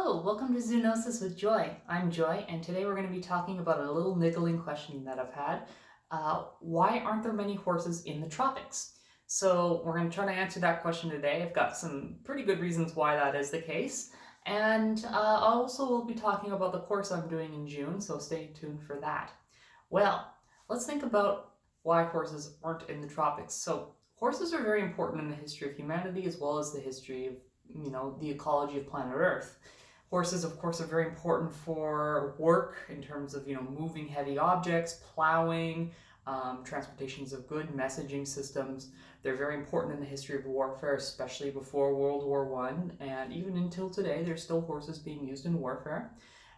Hello, welcome to Zoonosis with Joy. I'm Joy, and today we're going to be talking about a little niggling question that I've had. Why aren't there many horses in the tropics? So we're going to try to answer that question today. I've got some pretty good reasons why that is the case. And also we'll be talking about the course I'm doing in June, so stay tuned for that. Well, let's think about why horses aren't in the tropics. So horses are very important in the history of humanity as well as the history of the ecology of planet Earth. Horses, of course, are very important for work in terms of, moving heavy objects, plowing, transportations of goods, messaging systems. They're very important in the history of warfare, especially before World War I, and even until today, there's still horses being used in warfare.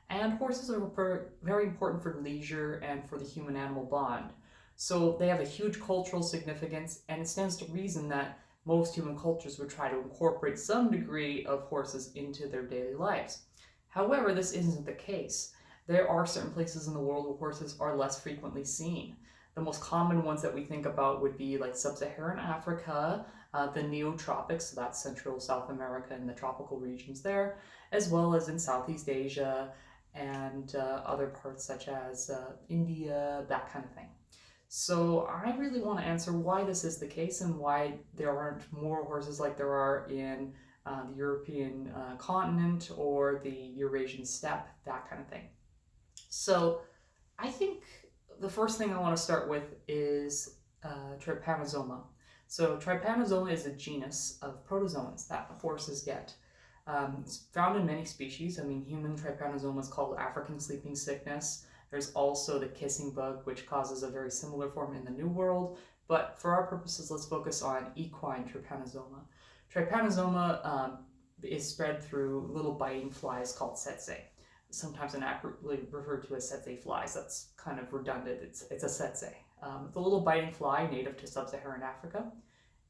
And horses are very important for leisure and for the human-animal bond. So they have a huge cultural significance, and it stands to reason that most human cultures would try to incorporate some degree of horses into their daily lives. However, this isn't the case. There are certain places in the world where horses are less frequently seen. The most common ones that we think about would be like Sub-Saharan Africa, the neotropics, so that's Central South America and the tropical regions there, as well as in Southeast Asia and other parts such as India, that kind of thing. So I really want to answer why this is the case and why there aren't more horses like there are in the European continent or the Eurasian steppe, that kind of thing. So I think the first thing I want to start with is trypanosoma. So trypanosoma is a genus of protozoans that horses get. It's found in many species. Human trypanosoma is called African sleeping sickness. There's also the kissing bug, which causes a very similar form in the New World. But for our purposes, let's focus on equine trypanosoma. Trypanosoma is spread through little biting flies called tsetse. Sometimes inaccurately referred to as tsetse flies. That's kind of redundant. It's a tsetse. It's a little biting fly native to Sub-Saharan Africa.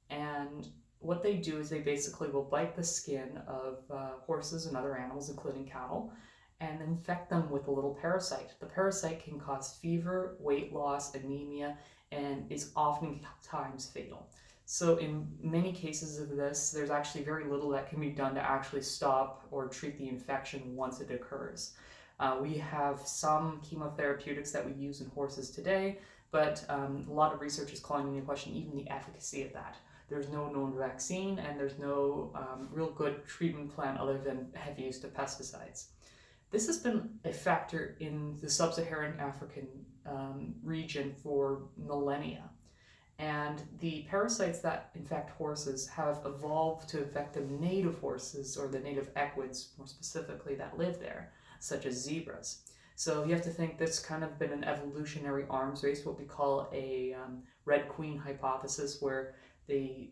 And what they do is they basically will bite the skin of horses and other animals, including cattle, and infect them with a little parasite. The parasite can cause fever, weight loss, anemia, and is oftentimes fatal. So in many cases of this, there's actually very little that can be done to actually stop or treat the infection once it occurs. We have some chemotherapeutics that we use in horses today, but a lot of research is calling into question even the efficacy of that. There's no known vaccine, and there's no real good treatment plan other than heavy use of pesticides. This has been a factor in the Sub-Saharan African region for millennia. And the parasites that infect horses have evolved to infect the native horses, or the native equids more specifically, that live there, such as zebras. So you have to think this kind of been an evolutionary arms race, what we call a Red Queen hypothesis, where the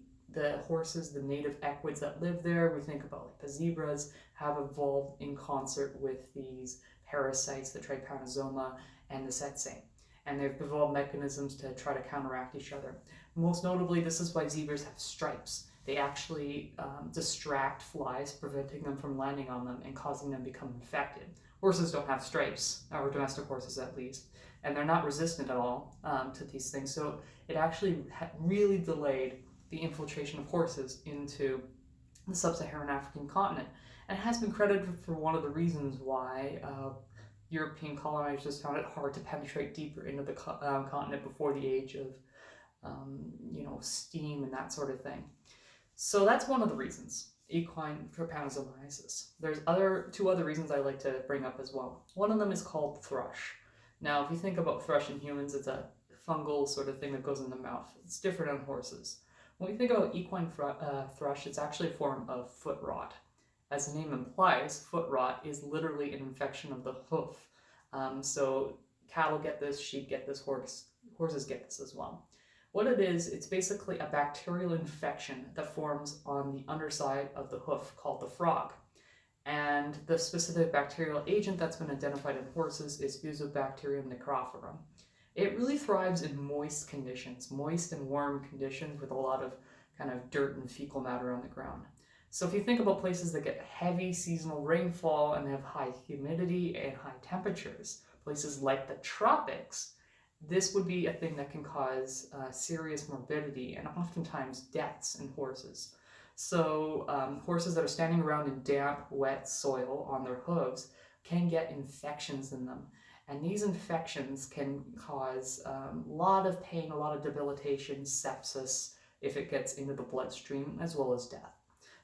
horses, the native equids that live there, we think about like the zebras, have evolved in concert with these parasites, the trypanosoma and the tsetse. And they've evolved mechanisms to try to counteract each other. Most notably, this is why zebras have stripes. They actually distract flies, preventing them from landing on them and causing them to become infected. Horses don't have stripes, or domestic horses at least, and they're not resistant at all to these things. So it actually really delayed the infiltration of horses into the Sub-Saharan African continent, and has been credited for one of the reasons why European colonizers found it hard to penetrate deeper into the continent before the age of steam and that sort of thing. So that's one of the reasons, equine trypanosomiasis. There's two other reasons I like to bring up as well. One of them is called thrush. Now, if you think about thrush in humans, it's a fungal sort of thing that goes in the mouth. It's different on horses. When we think about equine thrush, it's actually a form of foot rot. As the name implies, foot rot is literally an infection of the hoof. So cattle get this, sheep get this, horses get this as well. What it is, it's basically a bacterial infection that forms on the underside of the hoof called the frog. And the specific bacterial agent that's been identified in horses is Fusobacterium necrophorum. It really thrives in moist conditions, moist and warm conditions with a lot of kind of dirt and fecal matter on the ground. So if you think about places that get heavy seasonal rainfall and have high humidity and high temperatures, places like the tropics, this would be a thing that can cause serious morbidity and oftentimes deaths in horses. So horses that are standing around in damp, wet soil on their hooves can get infections in them. And these infections can cause a lot of pain, a lot of debilitation, sepsis, if it gets into the bloodstream, as well as death.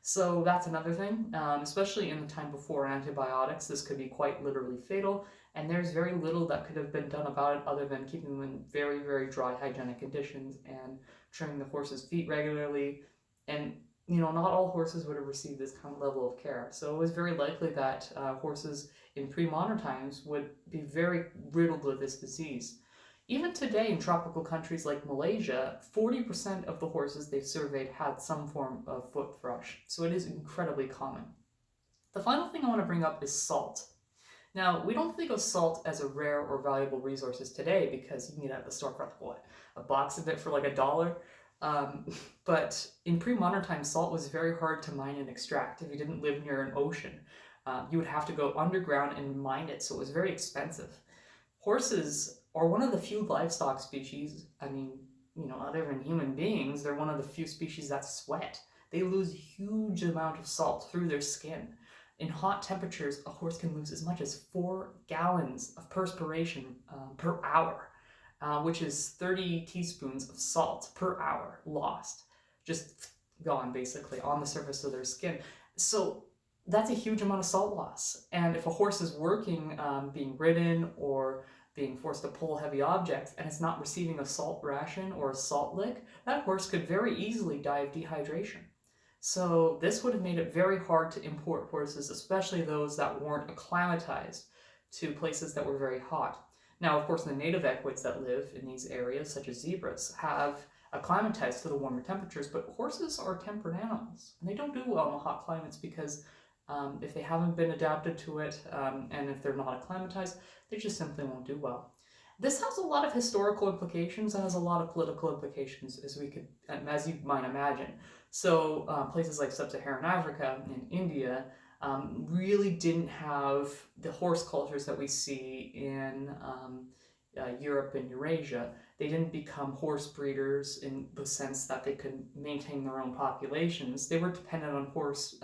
So that's another thing, especially in the time before antibiotics, this could be quite literally fatal, and there's very little that could have been done about it other than keeping them in very, very dry hygienic conditions and trimming the horse's feet regularly. And not all horses would have received this kind of level of care. So it was very likely that horses in pre-modern times would be very riddled with this disease. Even today in tropical countries like Malaysia, 40% of the horses they've surveyed had some form of foot thrush. So it is incredibly common. The final thing I want to bring up is salt. Now, we don't think of salt as a rare or valuable resource today because you can get it at the store for what, a box of it for like $1. But in pre-modern times, salt was very hard to mine and extract if you didn't live near an ocean. You would have to go underground and mine it, so it was very expensive. Horses are one of the few livestock species, other than human beings, they're one of the few species that sweat. They lose a huge amount of salt through their skin. In hot temperatures, a horse can lose as much as 4 gallons of perspiration per hour, which is 30 teaspoons of salt per hour lost, just gone basically on the surface of their skin. So that's a huge amount of salt loss. And if a horse is working, being ridden or being forced to pull heavy objects and it's not receiving a salt ration or a salt lick, that horse could very easily die of dehydration. So this would have made it very hard to import horses, especially those that weren't acclimatized to places that were very hot. Now, of course, the native equids that live in these areas, such as zebras, have acclimatized to the warmer temperatures, but horses are temperate animals, and they don't do well in the hot climates because if they haven't been adapted to it, and if they're not acclimatized, they just simply won't do well. This has a lot of historical implications and has a lot of political implications, as you might imagine. So places like Sub-Saharan Africa and India really didn't have the horse cultures that we see in Europe and Eurasia. They didn't become horse breeders in the sense that they could maintain their own populations. They were dependent on horse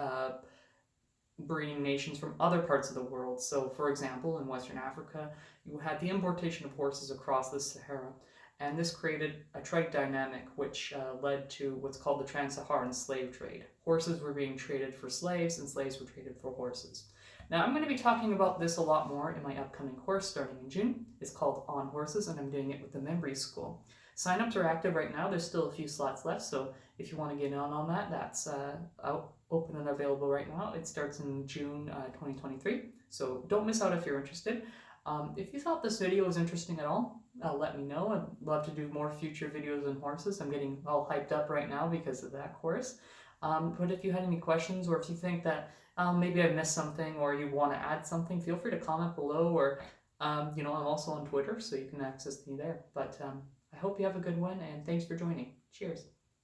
breeding nations from other parts of the world. So, for example, in Western Africa, you had the importation of horses across the Sahara, and this created a trade dynamic which led to what's called the trans-Saharan slave trade. Horses were being traded for slaves, and slaves were traded for horses. Now, I'm going to be talking about this a lot more in my upcoming course starting in June. It's called On Horses, and I'm doing it with the Membri School. Sign-ups are active right now. There's still a few slots left, so if you want to get on that, that's out, open and available right now. It starts in June 2023, so don't miss out if you're interested. If you thought this video was interesting at all, let me know. I'd love to do more future videos on horses. I'm getting all hyped up right now because of that course. But if you had any questions, or if you think that maybe I missed something or you want to add something, feel free to comment below, or I'm also on Twitter, so you can access me there. But I hope you have a good one, and thanks for joining. Cheers.